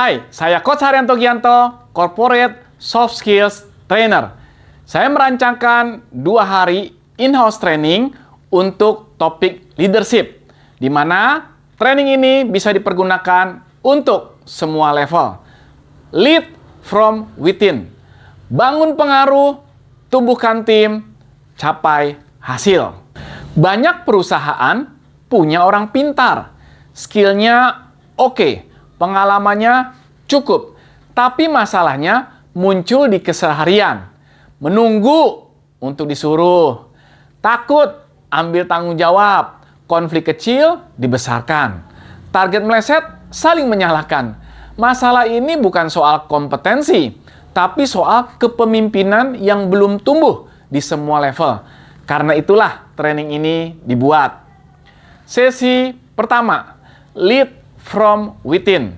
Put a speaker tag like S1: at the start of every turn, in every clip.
S1: Hai, saya Coach Haryanto Gianto, Corporate Soft Skills Trainer. Saya merancangkan 2 hari in-house training untuk topik leadership, di mana training ini bisa dipergunakan untuk semua level. Lead from within. Bangun pengaruh, tumbuhkan tim, capai hasil. Banyak perusahaan punya orang pintar, skillnya oke. Pengalamannya cukup, tapi masalahnya muncul di keseharian. Menunggu untuk disuruh, takut ambil tanggung jawab, konflik kecil dibesarkan, target meleset saling menyalahkan. Masalah ini bukan soal kompetensi, tapi soal kepemimpinan yang belum tumbuh di semua level. Karena itulah training ini dibuat. Sesi pertama, lead from within.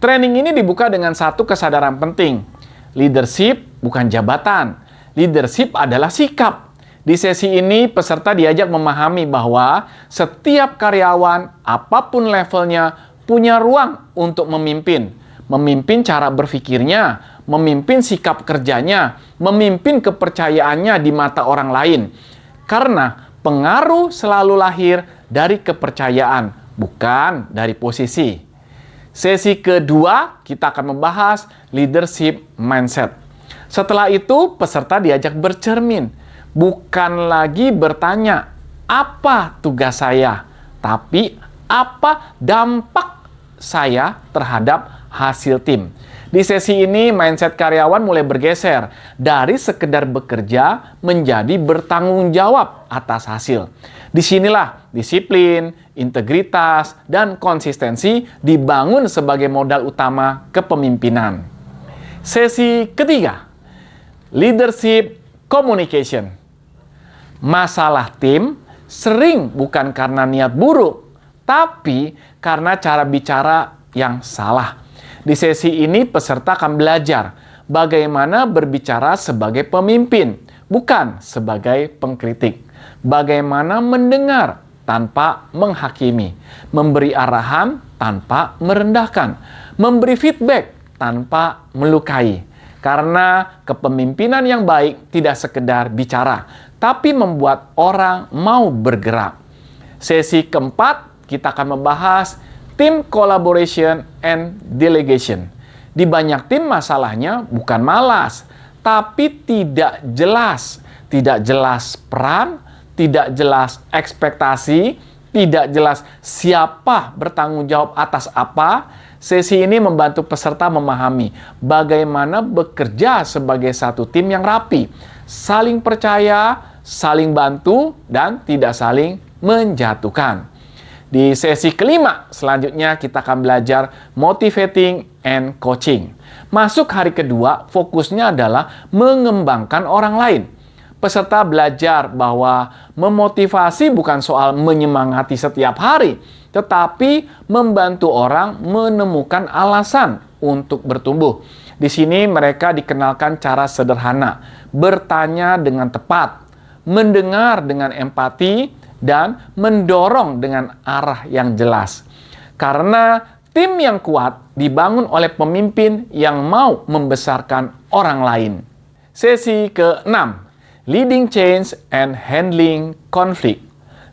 S1: Training ini dibuka dengan satu kesadaran penting. Leadership bukan jabatan. Leadership adalah sikap. Di sesi ini, peserta diajak memahami bahwa setiap karyawan, apapun levelnya, punya ruang untuk memimpin. Memimpin cara berpikirnya, memimpin sikap kerjanya, memimpin kepercayaannya di mata orang lain. Karena pengaruh selalu lahir dari kepercayaan, bukan dari posisi. Sesi kedua, kita akan membahas leadership mindset. Setelah itu, peserta diajak bercermin. Bukan lagi bertanya, apa tugas saya? Tapi, apa dampak saya terhadap hasil tim? Di sesi ini, mindset karyawan mulai bergeser dari sekedar bekerja menjadi bertanggung jawab atas hasil. Disinilah disiplin, integritas, dan konsistensi dibangun sebagai modal utama kepemimpinan. Sesi ketiga, leadership communication. Masalah tim sering bukan karena niat buruk, tapi karena cara bicara yang salah. Di sesi ini peserta akan belajar bagaimana berbicara sebagai pemimpin, bukan sebagai pengkritik. Bagaimana mendengar tanpa menghakimi, memberi arahan tanpa merendahkan, memberi feedback tanpa melukai. Karena kepemimpinan yang baik tidak sekedar bicara, tapi membuat orang mau bergerak. Sesi keempat, kita akan membahas team collaboration and delegation. Di banyak tim masalahnya bukan malas, tapi tidak jelas. Tidak jelas peran, tidak jelas ekspektasi, tidak jelas siapa bertanggung jawab atas apa. Sesi ini membantu peserta memahami bagaimana bekerja sebagai satu tim yang rapi, saling percaya, saling bantu, dan tidak saling menjatuhkan. Di sesi kelima, selanjutnya kita akan belajar motivating and coaching. Masuk hari kedua, fokusnya adalah mengembangkan orang lain. Peserta belajar bahwa memotivasi bukan soal menyemangati setiap hari, tetapi membantu orang menemukan alasan untuk bertumbuh. Di sini mereka dikenalkan cara sederhana, bertanya dengan tepat, mendengar dengan empati, dan mendorong dengan arah yang jelas. Karena tim yang kuat dibangun oleh pemimpin yang mau membesarkan orang lain. Sesi ke-6, leading change and handling conflict.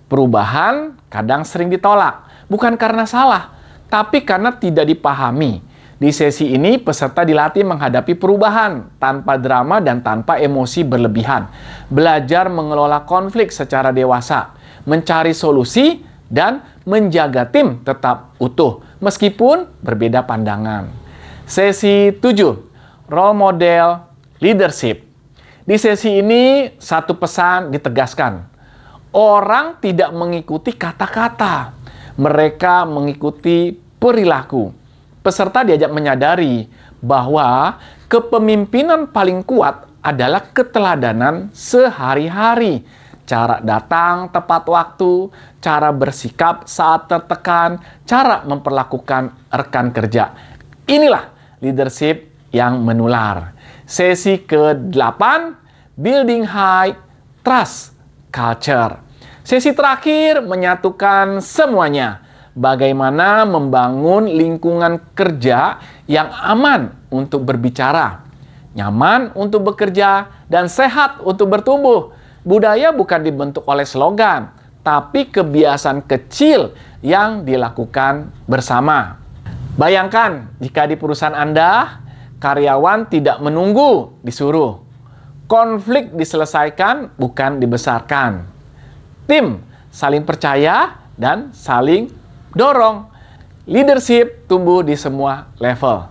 S1: Perubahan kadang sering ditolak, bukan karena salah, tapi karena tidak dipahami. Di sesi ini, peserta dilatih menghadapi perubahan tanpa drama dan tanpa emosi berlebihan. Belajar mengelola konflik secara dewasa, mencari solusi, dan menjaga tim tetap utuh, meskipun berbeda pandangan. Sesi 7, role model leadership. Di sesi ini, satu pesan ditegaskan. Orang tidak mengikuti kata-kata. Mereka mengikuti perilaku. Peserta diajak menyadari bahwa kepemimpinan paling kuat adalah keteladanan sehari-hari. Cara datang tepat waktu, cara bersikap saat tertekan, cara memperlakukan rekan kerja. Inilah leadership yang menular. Sesi ke-8, building high trust culture. Sesi terakhir menyatukan semuanya. bagaimana membangun lingkungan kerja yang aman untuk berbicara, nyaman untuk bekerja, dan sehat untuk bertumbuh. Budaya bukan dibentuk oleh slogan, tapi kebiasaan kecil yang dilakukan bersama. Bayangkan jika di perusahaan Anda, karyawan tidak menunggu disuruh. Konflik diselesaikan, bukan dibesarkan. Tim saling percaya dan saling dorong. Leadership tumbuh di semua level.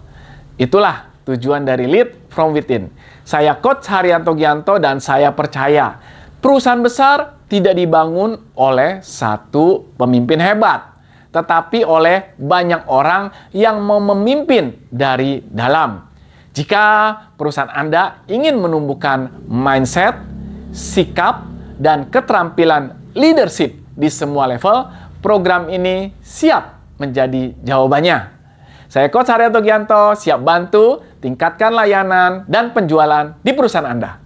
S1: Itulah tujuan dari Lead from Within. Saya Coach Haryanto Gianto dan saya percaya perusahaan besar tidak dibangun oleh satu pemimpin hebat, tetapi oleh banyak orang yang mau memimpin dari dalam. Jika perusahaan Anda ingin menumbuhkan mindset, sikap, dan keterampilan leadership di semua level, program ini siap menjadi jawabannya. Saya Coach Haryanto Gianto, siap bantu tingkatkan layanan dan penjualan di perusahaan Anda.